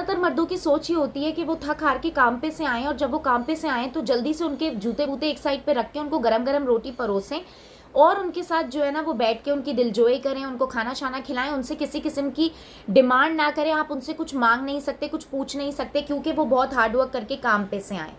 ज़्यादातर मर्दों की सोच ये होती है कि वो थक हार के काम पे से आएँ और जब वो काम पे से आएँ तो जल्दी से उनके जूते-वूते एक साइड पे रख के उनको गरम-गरम रोटी परोसें और उनके साथ जो है ना वो बैठ के उनकी दिलजोई करें, उनको खाना-शाना खिलाएँ, उनसे किसी किस्म की डिमांड ना करें। आप उनसे कुछ माँग नहीं सकते, कुछ पूछ नहीं सकते क्योंकि वो बहुत हार्ड वर्क करके काम पे से आएँ।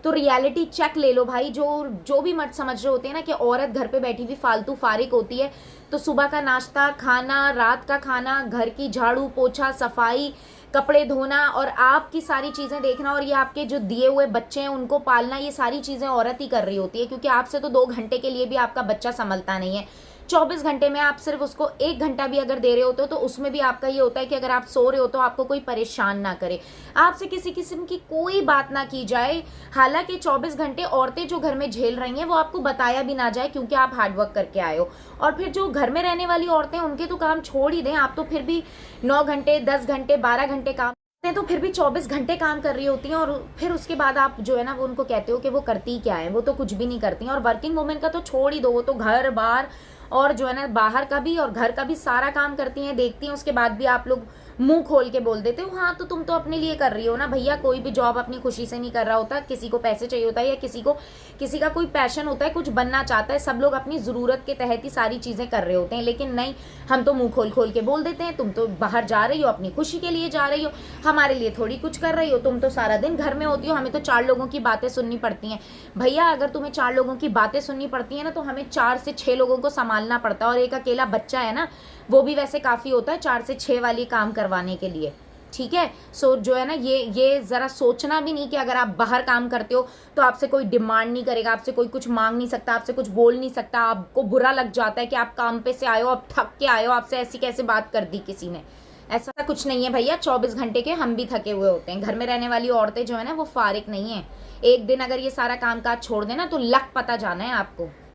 तो रियलिटी चेक ले लो भाई, जो जो भी मर्द समझ रहे होते हैं ना कि औरत घर पे बैठी हुई फालतू फारिग होती है, तो सुबह का नाश्ता, खाना, रात का खाना, घर की झाड़ू, पोछा, सफाई, कपड़े धोना और आपकी सारी चीज़ें देखना और ये आपके जो दिए हुए बच्चे हैं उनको पालना, ये सारी चीज़ें औरत ही कर रही होती है क्योंकि आपसे तो 2 घंटे के लिए भी आपका बच्चा संभलता नहीं है। 24 घंटे में आप सिर्फ उसको 1 घंटा भी अगर दे रहे होते हो तो उसमें भी आपका ये होता है कि अगर आप सो रहे हो तो आपको कोई परेशान ना करे, आपसे किसी किस्म की कोई बात ना की जाए। हालांकि 24 घंटे औरतें जो घर में झेल रही हैं वो आपको बताया भी ना जाए क्योंकि आप हार्डवर्क करके आए हो। और फिर जो घर में रहने वाली औरतें उनके तो काम छोड़ ही दें, आप तो फिर भी 9 घंटे, 10 घंटे, 12 घंटे काम करते हैं तो फिर भी 24 घंटे काम कर रही होती हैं और फिर उसके बाद आप जो है ना वो उनको कहते हो कि वो करती क्या है, वो तो कुछ भी नहीं करती हैं। और वर्किंग वुमेन का तो छोड़ ही दो, वो तो घर बार और जो है ना बाहर का भी और घर का भी सारा काम करती हैं, देखती हैं, उसके बाद भी आप लोग मुंह खोल के बोल देते हो हाँ तो तुम तो अपने लिए कर रही हो ना। भैया कोई भी जॉब अपनी खुशी से नहीं कर रहा होता, किसी को पैसे चाहिए होता है या किसी का कोई पैशन होता है, कुछ बनना चाहता है, सब लोग अपनी ज़रूरत के तहत ही सारी चीज़ें कर रहे होते हैं। लेकिन नहीं, हम तो मुंह खोल खोल के बोल देते हैं तुम तो बाहर जा रही हो, अपनी खुशी के लिए जा रही हो, हमारे लिए थोड़ी कुछ कर रही हो, तुम तो सारा दिन घर में होती हो, हमें तो 4 लोगों की बातें सुननी पड़ती हैं। भैया अगर तुम्हें 4 लोगों की बातें सुननी पड़ती हैं ना तो हमें 4 से 6 लोगों को संभालना पड़ता है और एक अकेला बच्चा है ना वो भी वैसे काफ़ी होता है 4 से 6 वाली काम करवाने के लिए। ठीक है, सो जो है ना ये ज़रा सोचना भी नहीं कि अगर आप बाहर काम करते हो तो आपसे कोई डिमांड नहीं करेगा, आपसे कोई कुछ मांग नहीं सकता, आपसे कुछ बोल नहीं सकता, आपको बुरा लग जाता है कि आप काम पे से आए हो, आप थक के आए हो, आपसे ऐसी कैसे बात कर दी किसी ने। ऐसा कुछ नहीं है भैया, 24 घंटे के हम भी थके हुए होते हैं। घर में रहने वाली औरतें जो है ना वो फारिग नहीं है। एक दिन अगर ये सारा काम काज छोड़ देना तो लक पता जाना है आपको।